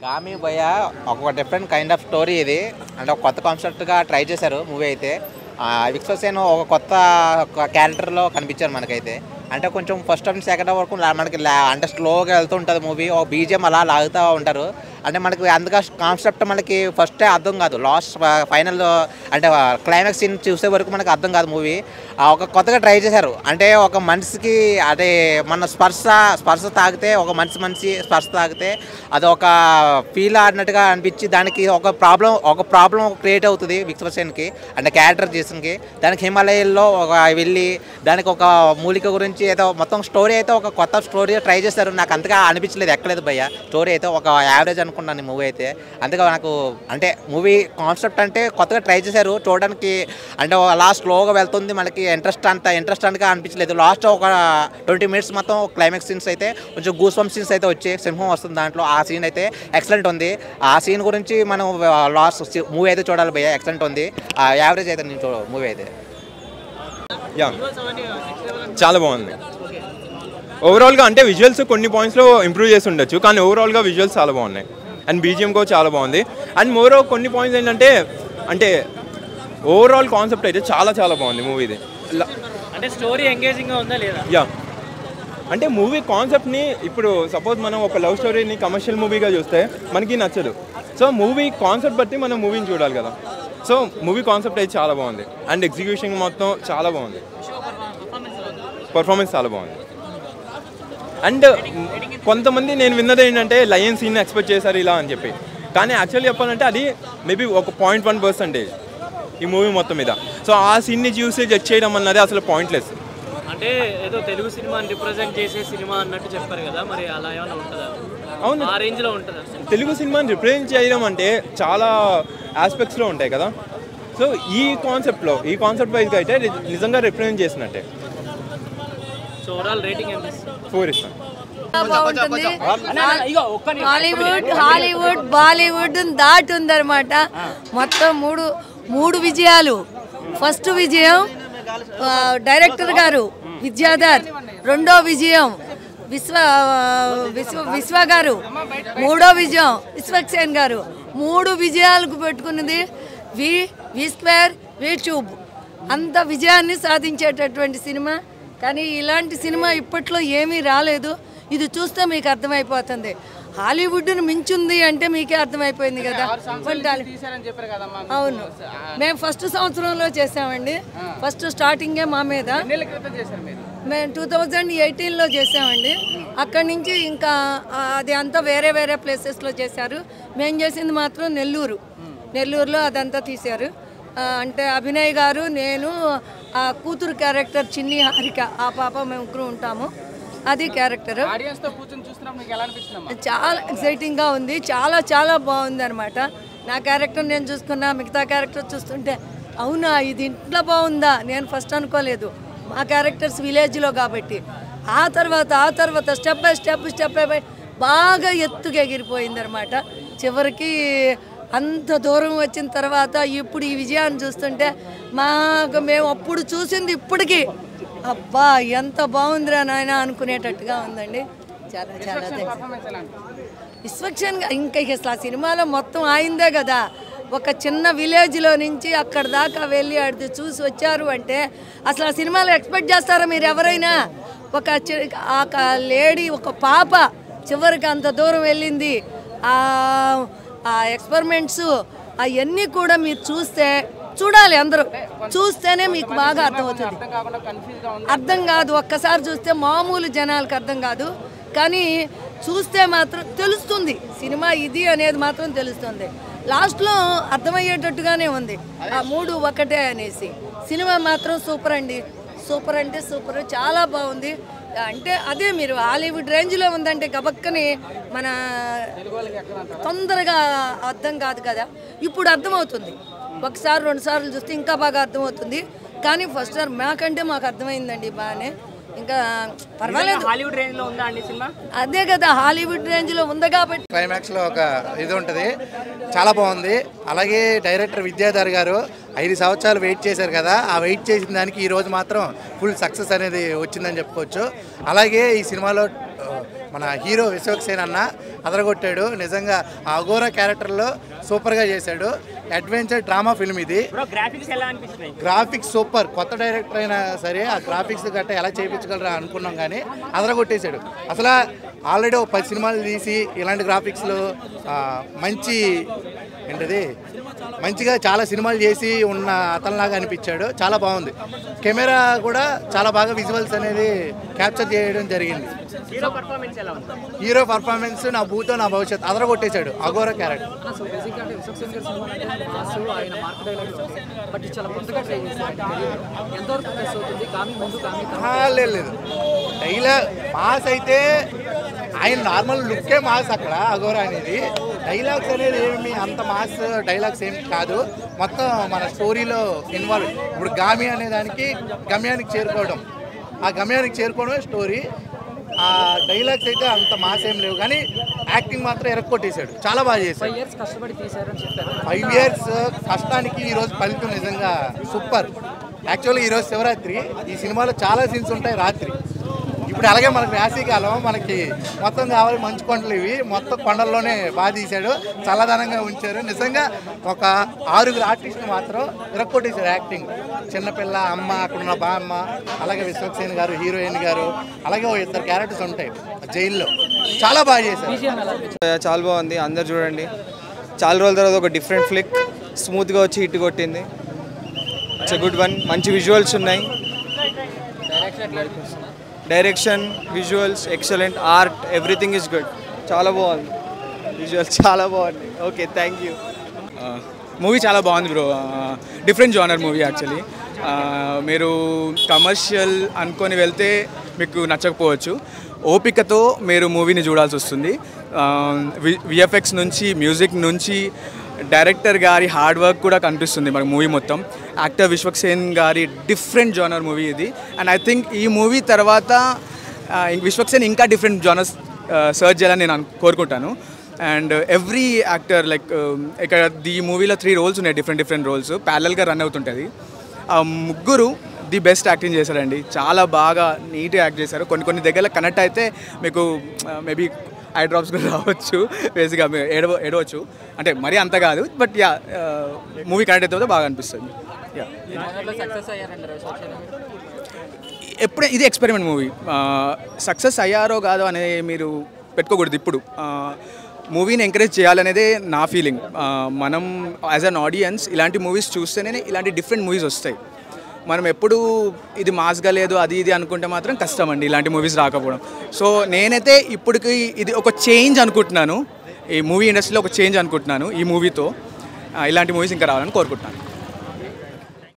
గామి భయ్య ఒక different kind of story ఇది. అంటే ఒక కొత్త కాన్సెప్ట్గా ట్రై చేశారు మూవీ అయితే. విక్సోసేన్ ఒక కొత్త క్యారెక్టర్లో కనిపించారు మనకైతే. అంటే కొంచెం ఫస్ట్ హాఫ్ సెకండ్ హాఫ్ వరకు మనకి అంటే స్లోగా వెళ్తూ ఉంటుంది మూవీ. ఒక బీజిఎం అలా లాగుతూ ఉంటారు. అంటే మనకి అందుకే కాన్సెప్ట్ మనకి ఫస్టే అర్థం కాదు. లాస్ట్ ఫైనల్ అంటే క్లైమాక్స్ సీన్ చూసే వరకు మనకు అర్థం కాదు మూవీ. ఒక కొత్తగా ట్రై చేశారు. అంటే ఒక మనిషికి అదే మన స్పర్శ తాగితే ఒక మనిషి స్పర్శ తాగితే అది ఒక ఫీల్ ఆడినట్టుగా అనిపించి దానికి ఒక ప్రాబ్లం క్రియేట్ అవుతుంది విక్సోసేన్కి. అంటే క్యారెక్టర్ చేసినకి దానికి హిమాలయాల్లో వెళ్ళి దానికి ఒక మూలిక గురించి ఏదో మొత్తం స్టోరీ అయితే ఒక కొత్త స్టోరీ ట్రై చేశారు. నాకు అంతగా అనిపించలేదు, ఎక్కలేదు భయ్య. స్టోరీ అయితే ఒక యావరేజ్ అనుకున్నాను ఈ మూవీ అయితే. అందుకే నాకు అంటే మూవీ కాన్సెప్ట్ అంటే కొత్తగా ట్రై చేశారు చూడడానికి. అంటే అలా స్లోగా వెళ్తుంది, మనకి ఇంట్రెస్ట్ అంతగా అనిపించలేదు. లాస్ట్ ఒక 20 minutes మొత్తం క్లైమాక్స్ సీన్స్ అయితే కొంచెం గూస్ బంప్ సీన్స్ అయితే వచ్చి సింహం వస్తుంది దాంట్లో. ఆ సీన్ అయితే ఎక్సలెంట్ ఉంది. ఆ సీన్ గురించి మనం లాస్ట్ మూవీ అయితే చూడాలి భయ్య. ఎక్సలెంట్ ఉంది. యావరేజ్ అయితే నేను మూవీ అయితే చాలా బాగుంది. ఓవరాల్గా అంటే విజువల్స్ కొన్ని పాయింట్స్లో ఇంప్రూవ్ చేసి ఉండొచ్చు, కానీ ఓవరాల్గా విజువల్స్ చాలా బాగున్నాయి. అండ్ బీజిఎం కూడా చాలా బాగుంది. అండ్ మోరో కొన్ని పాయింట్స్ ఏంటంటే అంటే ఓవరాల్ కాన్సెప్ట్ అయితే చాలా చాలా బాగుంది మూవీది. అంటే స్టోరీ ఎంగేజింగ్గా ఉందా లేదా? యా, అంటే మూవీ కాన్సెప్ట్ని ఇప్పుడు సపోజ్ మనం ఒక లవ్ స్టోరీని కమర్షియల్ మూవీగా చూస్తే మనకి నచ్చదు. సో మూవీ కాన్సెప్ట్ బట్టి మనం మూవీని చూడాలి కదా. సో మూవీ కాన్సెప్ట్ అయితే చాలా బాగుంది. అండ్ ఎగ్జిక్యూషన్ మొత్తం చాలా బాగుంది. పర్ఫార్మెన్స్ చాలా బాగుంది. అండ్ కొంతమంది నేను విన్నది ఏంటంటే లయన్ సీన్ ఎక్స్పెక్ట్ చేశారు ఇలా అని చెప్పి, కానీ యాక్చువల్లీ చెప్పాలంటే అది మేబీ ఒక 0.1% ఈ మూవీ మొత్తం మీద. సో ఆ సీన్ని చూసి జడ్జ్ చేయడం అన్నది అసలు పాయింట్లెస్. అంటే ఏదో తెలుగు సినిమాని రిప్రజెంట్ చేసే సినిమా అన్నట్టు చెప్పారు కదా, మరి అలా ఏమైనా ఉంటుందా? అవును, ఆ రేంజ్లో ఉంటుందా? తెలుగు సినిమాని రిప్రజెంట్ చేయడం అంటే చాలా ఆస్పెక్ట్స్లో ఉంటాయి కదా. సో ఈ కాన్సెప్ట్ వైజ్గా అయితే నిజంగా రిప్రజెంట్ చేసినట్టే. సో ఓవరాల్ రేటింగ్ ఎంత? 4 ఇస్తాను. హాలీవుడ్ బాలీవుడ్ దాటుందన్నమాట. మొత్తం మూడు విజయాలు. ఫస్ట్ విజయం డైరెక్టర్ గారు విద్యాధర్, రెండో విజయం విశ్వ గారు, మూడో విజయం విశ్వక్సేన్ గారు. 3 విజయాలకు పెట్టుకున్నది వి స్క్వేర్ యూట్యూబ్. అంత విజయాన్ని సాధించేటటువంటి సినిమా. కానీ ఇలాంటి సినిమా ఇప్పట్లో ఏమీ రాలేదు. ఇది చూస్తే మీకు అర్థమైపోతుంది. హాలీవుడ్ను మించుంది అంటే మీకే అర్థమైపోయింది కదా. అవును, మేము ఫస్ట్ సంవత్సరంలో చేసామండి. ఫస్ట్ స్టార్టింగే మా మీద మేము 2018లో చేసామండి. అక్కడి నుంచి ఇంకా అది అంతా వేరే ప్లేసెస్లో చేశారు. మేము చేసింది మాత్రం నెల్లూరులో అదంతా తీశారు. అంటే అభినయ్ గారు, నేను, ఆ కూతురు క్యారెక్టర్ చిన్ని హారిక, ఆ పాప మేము ముగ్గురు ఉంటాము. అది క్యారెక్టర్. చాలా ఎక్సైటింగ్గా ఉంది. చాలా బాగుంది అనమాట. నా క్యారెక్టర్ నేను చూసుకున్నా, మిగతా క్యారెక్టర్ చూస్తుంటే అవునా ఇది ఇంట్లో బాగుందా నేను ఫస్ట్ అనుకోలేదు. మా క్యారెక్టర్స్ విలేజ్లో కాబట్టి ఆ తర్వాత స్టెప్ బై స్టెప్ బాగా ఎత్తుగా ఎగిరిపోయింది అనమాట. చివరికి అంత దూరం వచ్చిన తర్వాత ఇప్పుడు ఈ విజయాన్ని చూస్తుంటే మేము అప్పుడు చూసింది ఇప్పటికీ అబ్బా ఎంత బాగుందిరా నాయన అనుకునేటట్టుగా ఉందండి. చాలా విశ్వక్సేన్ ఇంకా అసలు ఆ సినిమాలో మొత్తం ఆయిందే కదా. ఒక చిన్న విలేజ్లో నుంచి అక్కడ దాకా వెళ్ళి అది చూసి వచ్చారు అంటే అసలు ఆ సినిమాలో ఎక్స్పెక్ట్ చేస్తారా మీరు ఎవరైనా? ఒక లేడీ, ఒక పాప చివరికి అంత దూరం వెళ్ళింది. ఆ ఎక్స్పెరిమెంట్స్ అవన్నీ కూడా మీరు చూడాలి. అందరూ చూస్తేనే మీకు బాగా అర్థమవుతుంది. అర్థం కాదు, ఒక్కసారి చూస్తే మామూలు జనాలకు అర్థం కాదు, కానీ చూస్తే మాత్రం తెలుస్తుంది. సినిమా ఇది అనేది మాత్రం తెలుస్తుంది. లాస్ట్లో అర్థమయ్యేటట్టుగానే ఉంది. ఆ 3 ఒకటే అనేసి. సినిమా మాత్రం సూపర్ అండి. సూపర్ అంటే సూపర్, చాలా బాగుంది. అంటే అదే మీరు హాలీవుడ్ రేంజ్లో ఉందంటే గబక్కని మన తొందరగా అర్థం కాదు కదా. ఇప్పుడు అర్థమవుతుంది. ఒకసారి 2 సార్లు చూస్తే ఇంకా బాగా అర్థమవుతుంది. కానీ ఫస్ట్ సార్ మాకు అర్థమైందండి బాగానే. ఇంకా పర్వాలేదు. హాలీవుడ్ రేంజ్లో ఉందా అండి సినిమా? అదే కదా, హాలీవుడ్ రేంజ్లో ఉంది కాబట్టి. క్లైమాక్స్లో ఒక ఇది ఉంటుంది, చాలా బాగుంది. అలాగే డైరెక్టర్ విద్యాధర్ గారు 5 సంవత్సరాలు వెయిట్ చేశారు కదా. ఆ వెయిట్ చేసిన దానికి ఈరోజు మాత్రం ఫుల్ సక్సెస్ అనేది వచ్చిందని చెప్పుకోవచ్చు. అలాగే ఈ సినిమాలో మన హీరో విశ్వక్సేన్ అన్న అదరగొట్టాడు నిజంగా. ఆ అఘోరా క్యారెక్టర్లో సూపర్గా చేశాడు. అడ్వెంచర్ డ్రామా ఫిల్మ్ ఇది. Graphics super. కొత్త డైరెక్టర్ అయినా సరే ఆ గ్రాఫిక్స్ గట్ట ఎలా చేయించగలరా అనుకున్నాం, కానీ అదరగొట్టేశాడు. అసలు ఆల్రెడీ 10 సినిమాలు తీసి ఇలాంటి గ్రాఫిక్స్లో మంచి ఏంటది మంచిగా చాలా సినిమాలు చేసి ఉన్న అతనిలాగా అనిపించాడు. చాలా బాగుంది. కెమెరా కూడా చాలా బాగా విజువల్స్ అనేది క్యాప్చర్ చేయడం జరిగింది. హీరో పర్ఫార్మెన్స్ నా భూతో నా భవిష్యత్ అదరగొట్టేశాడు అఘోరా క్యారెక్టర్. లేదు డైలాగ్ మాస్ అయితే ఆయన నార్మల్ లుక్కే మాస్ అక్కడ అఘోరా అనేది. డైలాగ్స్ అనేది ఏమి అంత మాస్ డైలాగ్స్ ఏమి కాదు, మొత్తం మన స్టోరీలో ఇన్వాల్వ్. ఇప్పుడు గామి అనే దానికి గమ్యానికి చేరుకోవడం, ఆ గమ్యానికి చేరుకోవడమే స్టోరీ. ఆ డైలాగ్స్ అయితే అంత మాస్ ఏం లేవు, కానీ యాక్టింగ్ మాత్రం ఎరక్కొట్టేశాడు. చాలా బాగా చేశాడు. 5 years కష్టానికి ఈరోజు ఫలితం నిజంగా సూపర్. యాక్చువల్గా ఈరోజు శివరాత్రి. ఈ సినిమాలో చాలా సీన్స్ ఉంటాయి రాత్రి. ఇప్పుడు అలాగే మనకి వేసవికాలం, మనకి మొత్తం కావాలి మంచు కొండలు, ఇవి మొత్తం కొండల్లోనే బాగా తీశాడు. చల్లదనంగా ఉంచారు. నిజంగా ఒక 6 ఆర్టిస్టులు మాత్రం ఇరక్కొట్టేశారు యాక్టింగ్. చిన్నపిల్ల, అమ్మ, అక్కడున్న బామ్మ, అలాగే విశ్వక్సేన్ గారు, హీరోయిన్ గారు, అలాగే 2 క్యారెక్టర్స్ ఉంటాయి జైల్లో. చాలా బాగా చేశారు. చాలా బాగుంది, అందరు చూడండి. చాలా రోజుల తర్వాత ఒక డిఫరెంట్ ఫ్లిక్, స్మూత్గా వచ్చి హిట్ కొట్టింది. It's a good one. మంచి విజువల్స్ ఉన్నాయి. Direction, visuals excellent. Art, everything is good. చాలా బాగుంది. విజువల్స్ చాలా బాగుంది. Okay, thank you. మూవీ చాలా బాగుంది bro. Different genre movie actually. మీరు కమర్షియల్ అనుకొని వెళ్తే మీకు నచ్చకపోవచ్చు. ఓపికతో మీరు మూవీని చూడాల్సి వస్తుంది. విఎఫ్ఎక్స్ నుంచి, మ్యూజిక్ నుంచి, డైరెక్టర్ గారి హార్డ్ వర్క్ కూడా కనిపిస్తుంది మనకు మూవీ మొత్తం. యాక్టర్ విశ్వక్సేన్ గారి డిఫరెంట్ జానర్ మూవీ ఇది. అండ్ ఐ థింక్ ఈ మూవీ తర్వాత విశ్వక్సేన్ ఇంకా డిఫరెంట్ జానర్స్ సర్చ్ చేయాలని నేను కోరుకుంటాను. అండ్ ఎవ్రీ యాక్టర్ లైక్ ఇక్కడ ఈ మూవీలో 3 రోల్స్ ఉన్నాయి, డిఫరెంట్ రోల్స్ ప్యారలల్గా రన్ అవుతుంటుంది. ఆ ముగ్గురు ది బెస్ట్ యాక్టింగ్ చేశారండి. చాలా బాగా నీట్గా యాక్ట్ చేశారు. కొన్ని దగ్గర కనెక్ట్ అయితే మీకు మేబీ ఐ డ్రాప్స్ కూడా రావచ్చు, బేసిక్గా ఏడవచ్చు. అంటే మరీ అంత కాదు, బట్ యా మూవీ కనెక్ట్ అయితే బాగా అనిపిస్తుంది. యా, ఎప్పుడే ఇది ఎక్స్పెరిమెంట్ మూవీ. సక్సెస్ అయ్యారో కాదో అనేది మీరు పెట్టుకోకూడదు. ఇప్పుడు మూవీని ఎంకరేజ్ చేయాలనేదే నా ఫీలింగ్. మనం యాజ్ అన్ ఆడియన్స్ ఇలాంటి మూవీస్ చూస్తేనే ఇలాంటి డిఫరెంట్ మూవీస్ వస్తాయి. మనం ఎప్పుడు ఇది మాస్గా లేదు అది ఇది అనుకుంటే మాత్రం కష్టం అండి ఇలాంటి మూవీస్ రాకపోవడం. సో నేనైతే ఇప్పటికి ఇది ఒక చేంజ్ అనుకుంటున్నాను. ఈ మూవీ ఇండస్ట్రీలో ఒక చేంజ్ అనుకుంటున్నాను ఈ మూవీతో. ఇలాంటి మూవీస్ ఇంకా రావాలని కోరుకుంటున్నాను.